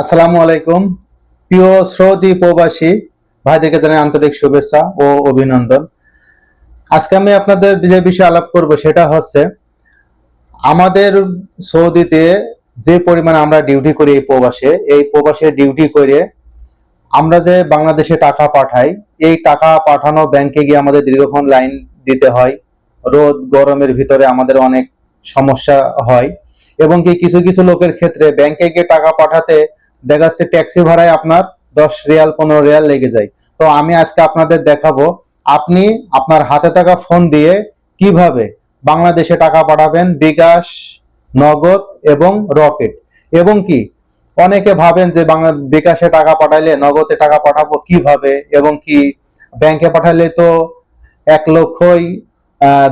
আসসালামু আলাইকুম। প্রিয় সৌদি প্রবাসী ভাইদেরকে জানাই আন্তরিক শুভেচ্ছা ও অভিনন্দন। আজকে আমি আপনাদের যে বিষয়ে আলাপ করব সেটা হচ্ছে আমাদের সৌদিতে যে পরিমাণে আমরা ডিউটি করি এই প্রবাসে ডিউটি করে আমরা যে বাংলাদেশে টাকা পাঠাই, এই টাকা পাঠানো ব্যাংকে গিয়ে আমাদের দীর্ঘক্ষণ লাইন দিতে হয়। রোদ গরমের ভিতরে আমাদের অনেক সমস্যা হয় এবং কি কিছু কিছু লোকের ক্ষেত্রে ব্যাংকে গিয়ে টাকা পাঠাতে দেখা যাচ্ছে ট্যাক্সি ভাড়ায় আপনার 10 রিয়াল 15 রিয়াল লেগে যায়। তো আমি আজকে আপনাদের দেখাবো আপনি আপনার হাতে থাকা ফোন দিয়ে কিভাবে বাংলাদেশে টাকা পাঠাবেন, বিকাশ, নগদ এবং রকেট। এবং কি অনেকে ভাবেন যে বিকাশে টাকা পাঠাইলে নগদে টাকা পাঠাবো কিভাবে, এবং কি ব্যাংকে পাঠালে তো 1,00,000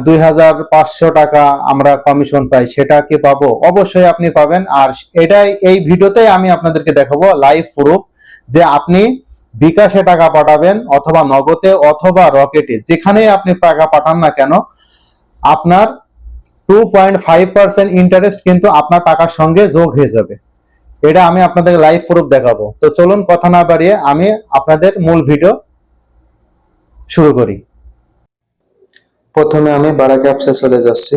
2,500 টাকা আমরা কমিশন পাই, সেটা কি পাবো? অবশ্যই আপনি পাবেন। আর এটাই এই ভিডিওতে আমি আপনাদেরকে দেখাবো লাইভ প্রুফ যে আপনি বিকাশে টাকা পাঠাবেন অথবা নগদে অথবা রকেটে, যেখানে আপনি টাকা পাঠান না কেন, আপনার 2.5% ইন্টারেস্ট কিন্তু আপনার টাকার সঙ্গে যোগ হয়ে যাবে। এটা আমি আপনাদের লাইভ প্রুফ দেখাবো। তো চলুন কথা না বাড়িয়ে আমি আপনাদের মূল ভিডিও শুরু করি। প্রথমে আমি বারাক অ্যাপসে চলে যাচ্ছি।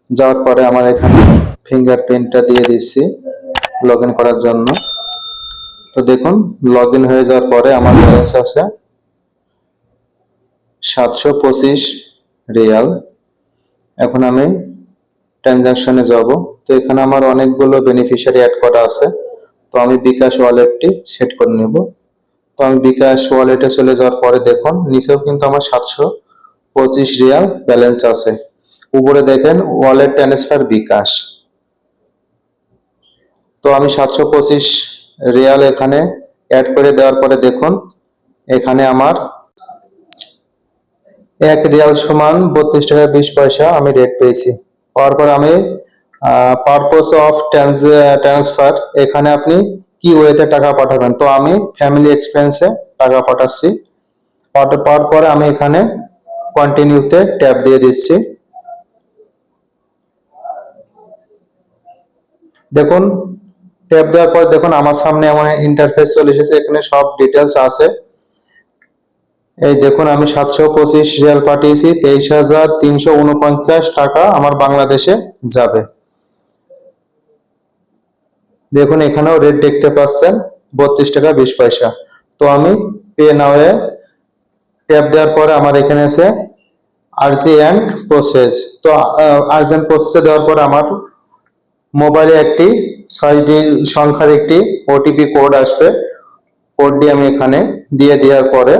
যাওয়ার পরে আমার এখানে ফিঙ্গারপ্রিন্টটা দিয়ে দিচ্ছি লগ ইন করার জন্য। তো দেখুন লগ ইন হয়ে যাওয়ার পরে আমার ব্যালেন্স আছে 725 রিয়াল। এখন আমি ট্রানজাকশনে যাব। তো এখানে আমার অনেকগুলো বেনিফিশিয়ারি অ্যাড করা আছে, তো আমি বিকাশ ওয়ালেটটি সেট করে নেব। তো আমি বিকাশ ওয়ালেটে চলে যাওয়ার পরে দেখুন নিচেও কিন্তু আমার 725 রিয়াল ব্যালেন্স আছে। উপরে দেখেন ওয়ালেট ট্রান্সফার বিকাশ। তো আমি 725 রিয়াল এখানে অ্যাড করে দেওয়ার পরে দেখুন এখানে আমার 1 রিয়াল সমান 32 টাকা 20 পয়সা আমি রেট পেয়েছি। পাওয়ার পর আমি পারপোজ অফ ট্রান্সফার, এখানে আপনি কি ওয়েতে টাকা পাঠাবেন, তো আমি ফ্যামিলি এক্সপেন্সে টাকা পাঠাচ্ছি। পাওয়ার পরে আমি এখানে কন্টিনিউতে ট্যাপ দিয়ে দিচ্ছি। দেখুন ট্যাপ দেওয়ার পর দেখুন আমার সামনে আমার ইন্টারফেস চলে এসেছে, এখানে সব ডিটেলস আছে। এই দেখুন আমি 725 রিয়াল পাঠিয়েছি, 23,349 টাকা আমার বাংলাদেশে যাবে। দেখুন এখানেও রেট দেখতে পাচ্ছেন 32 টাকা 20 পয়সা। তো আমি পে নাও-এ ট্যাপ দেওয়ার পরে আমার এখানে আছে আর্জেন্ট প্রসেস। তো আর্জেন্ট প্রসেসে দেওয়ার পরে আমার মোবাইলে একটি 6 সংখ্যার একটি ওটিপি কোড আসবে। কোডটি আমি এখানে দিয়ে দেওয়ার পরে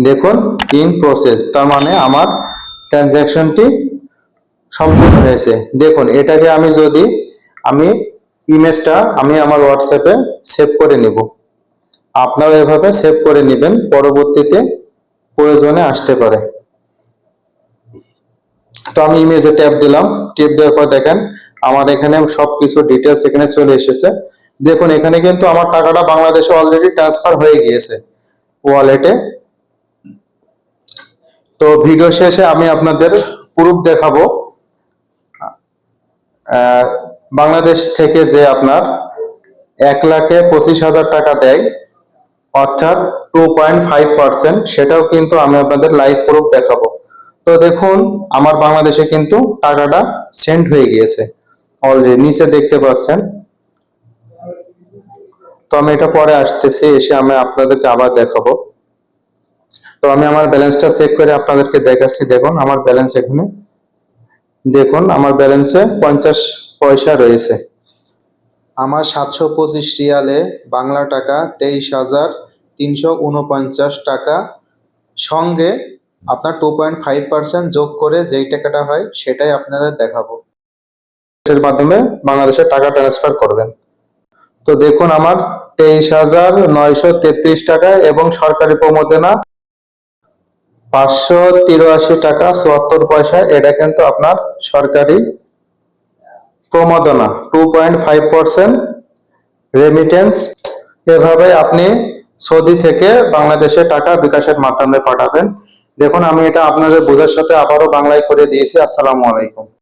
দেখুন ইন প্রসেস, তার মানে আমার ট্রানজাকশনটি সম্পূর্ণ হয়েছে। দেখুন এটাকে আমি যদি ইমেজটা আমি আমার হোয়াটসঅ্যাপে সেভ করে নিব। আপনারা এভাবে সেভ করে নেবেন, পরবর্তীতে প্রয়োজনে আসতে পারে। তো আমি ইমেজে ট্যাপ দিলাম, ট্যাপ দেওয়ার পর দেখেন আমার এখানে সবকিছু ডিটেলস এখানে চলে এসেছে। দেখুন এখানে কিন্তু আমার টাকাটা বাংলাদেশে অলরেডি ট্রান্সফার হয়ে গিয়েছে ওয়ালেটে। তো ভিডিও শেষে আমি আপনাদের প্রুফ দেখাবো বাংলাদেশ থেকে যে আপনার 1,25,000 টাকা দেয়, অর্থাৎ 2.5%, সেটাও কিন্তু আমি আপনাদের লাইভ প্রুফ দেখাবো। তো দেখুন আমার বাংলাদেশে কিন্তু টাকাটা সেন্ড হয়ে গিয়েছে অলরেডি, নিচে দেখতে পাচ্ছেন। তো আমি এটা পরে আসতেছি, এসে আমি আপনাদেরকে আবার দেখাবো। তো আমি আমার ব্যালেন্সটা চেক করে আপনাদেরকে দেখাচ্ছি। দেখুন আমার ব্যালেন্স এখানে, দেখুন আমার ব্যালেন্সে 50 পয়সা রয়েছে। আমার 725 রিয়ালে বাংলা টাকা 23,349 টাকা, সঙ্গে আপনার 2.5% যোগ করে যেই টাকাটা হয় সেটাই আপনাদের দেখাবো। এর মাধ্যমে বাংলাদেশে টাকা ট্রান্সফার করবেন। তো দেখুন আমার 23,933 টাকা এবং সরকারি প্রমোদনা 583 টাকা 74 পয়সা, এটা কিন্তু আপনার সরকারি প্রমোদনা 2.5% রেমিটেন্স। এভাবে আপনি সৌদি থেকে বাংলাদেশে টাকা বিকাশের মাধ্যমে পাঠাবেন। দেখুন আমি এটা আপনাদের বোঝার সাথে আবারও বাংলায় করে দিয়েছি। আসসালামু আলাইকুম।